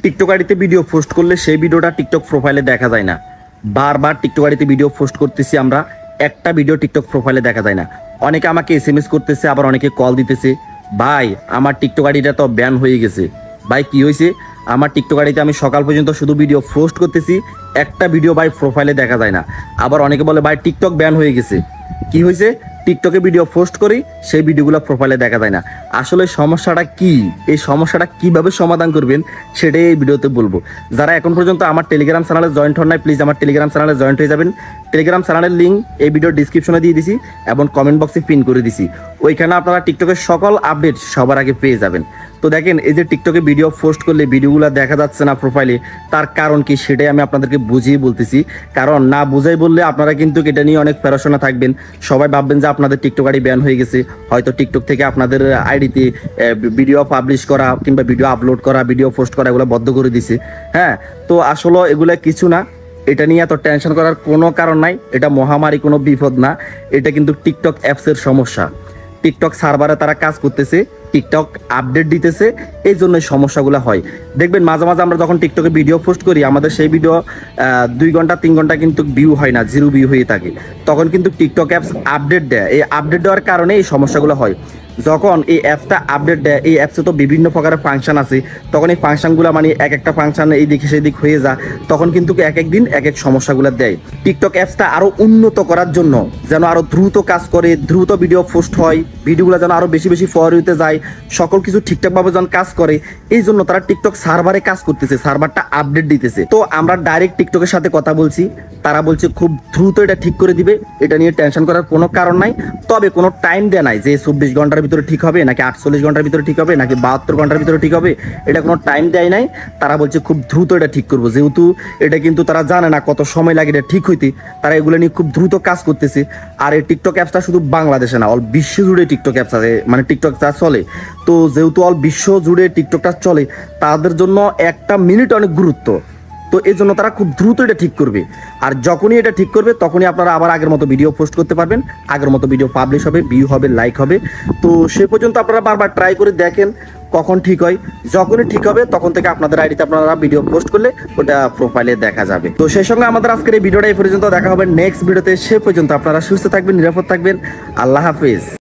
TikTok আইডিতে video post করলে সেই ভিডিওটা টিকটক প্রোফাইলে দেখা যায় না। বারবার টিকটক আইডিতে ভিডিও পোস্ট করতেছি আমরা, একটা ভিডিও টিকটক প্রোফাইলে দেখা যায় না। অনেকে আমাকে SMS করতেছে, আবার অনেকে কল দিতেছে, ভাই আমার টিকটক আইডিটা তো ব্যান হয়ে গেছে। ভাই কি হয়েছে? আমার টিকটক আইডিতে আমি সকাল পর্যন্ত শুধু ভিডিও পোস্ট করতেছি, একটা ভিডিও ভাই প্রোফাইলে দেখা যায় না। আবার অনেকে বলে ভাই টিকটক ব্যান হয়ে গেছে। কি হয়েছে? টিকটকে ভিডিও পোস্ট করি, সেই ভিডিওগুলো প্রোফাইলে দেখা যায় না। আসলে সমস্যাটা কি, এই সমস্যাটা কিভাবে সমাধান করবেন সেটাই এই ভিডিওতে বলবো। যারা এখন পর্যন্ত আমার টেলিগ্রাম চ্যানেলে জয়েন্ট হন নাই, প্লিজ আমার টেলিগ্রাম চ্যানেলে জয়েন্ট হয়ে যাবেন। টেলিগ্রাম চ্যানেলের লিঙ্ক এই ভিডিওর ডিসক্রিপশনে দিয়ে দিছি এবং কমেন্ট বক্সে পিন করে দিছি। ওইখানে আপনারা টিকটকের সকল আপডেট সবার আগে পেয়ে যাবেন। তো দেখেন, এই যে টিকটকে ভিডিও পোস্ট করলে ভিডিওগুলো দেখা যাচ্ছে না প্রোফাইলে, তার কারণ কি সেটাই আমি আপনাদেরকে বুঝিয়ে বলতেছি। কারণ না বুঝাই বললে আপনারা কিন্তু এটা নিয়ে অনেক প্যারাশোনা থাকবেন। সবাই ভাববেন যে আপনাদের টিকটক আইডি ব্যান হয়ে গেছে, হয়তো টিকটক থেকে আপনাদের আইডিতে ভিডিও পাবলিশ করা কিংবা ভিডিও আপলোড করা, ভিডিও পোস্ট করা এগুলো বন্ধ করে দিছে। হ্যাঁ, তো আসলে এগুলো কিছু না, এটা নিয়ে এত টেনশন করার কোনো কারণ নাই। এটা মহামারী কোনো বিপদ না, এটা কিন্তু টিকটক অ্যাপসের সমস্যা। টিকটক সার্ভারে তারা কাজ করতেছে, টিকটক আপডেট দিতেছে, এই জন্য সমস্যাগুলো হয়। দেখবেন মাঝে মাঝে আমরা যখন টিকটকে ভিডিও পোস্ট করি, আমাদের সেই ভিডিও 2 ঘন্টা 3 ঘন্টা কিন্তু ভিউ হয় না, 0 ভিউ হয়ে থাকে। তখন কিন্তু টিকটক অ্যাপস আপডেট দেয়, এই আপডেট দেওয়ার কারণে এই সমস্যাগুলো হয়। যখন এই অ্যাপসটা আপডেট দেয়, এই অ্যাপসে তো বিভিন্ন প্রকারের ফাংশন আছে, তখন এই ফাংশনগুলো মানে এক একটা ফাংশন এই দিকে সেই দিক হয়ে যায়, তখন কিন্তু এক এক দিন এক এক সমস্যাগুলো দেয়। টিকটক অ্যাপসটা আরও উন্নত করার জন্য, যেন আরও দ্রুত কাজ করে, দ্রুত ভিডিও পোস্ট হয়, ভিডিওগুলো যেন আরও বেশি বেশি ফরওয়ার্ড হতে যায়, সকল কিছু ঠিকঠাকভাবে যেন কাজ করে, এই জন্য তারা টিকটক সার্ভারে কাজ করতেছে, সার্ভারটা আপডেট দিতেছে। তো আমরা ডাইরেক্ট টিকটকের সাথে কথা বলছি, তারা বলছে খুব দ্রুত এটা ঠিক করে দিবে, এটা নিয়ে টেনশন করার কোনো কারণ নাই। তবে কোনো টাইম দেয় নাই যে 24 ঘন্টার ভিতরে ঠিক হবে, নাকি 48 ঘন্টার ভিতরে ঠিক হবে, নাকি 72 ঘন্টার ভিতরে ঠিক হবে, এটা কোনো টাইম দেয় নাই। তারা বলছে খুব দ্রুত এটা ঠিক করবো, যেহেতু এটা কিন্তু তারা জানে না কত সময় লাগে এটা ঠিক হইতে, তারা এগুলো নিয়ে খুব দ্রুত কাজ করতেছে। আর এই টিকটক অ্যাপসটা শুধু বাংলাদেশে না, অল বিশ্ব জুড়ে টিকটক অ্যাপস আছে, মানে টিকটকটা চলে। তো যেহেতু অল বিশ্ব জুড়ে টিকটকটা চলে, তাদের জন্য একটা মিনিট অনেক গুরুত্ব। তো এই জন্য তারা খুব দ্রুত এটা ঠিক করবে। আর যখনই এটা ঠিক করবে, তখনই আপনারা আবার আগের মতো ভিডিও পোস্ট করতে পারবেন, আগের মতো ভিডিও পাবলিশ হবে, ভিউ হবে, লাইক হবে। তো সে পর্যন্ত আপনারা বারবার ট্রাই করে দেখেন কখন ঠিক হয়। যখনই ঠিক হবে তখন থেকে আপনাদের আইডিতে আপনারা ভিডিও পোস্ট করলে ওটা প্রোফাইলে দেখা যাবে। তো সেই সঙ্গে আমাদের আজকের এই ভিডিওটা এই পর্যন্ত, দেখা হবে নেক্সট ভিডিওতে। সে পর্যন্ত আপনারা সুস্থ থাকবেন, নিরাপদ থাকবেন। আল্লাহ হাফেজ।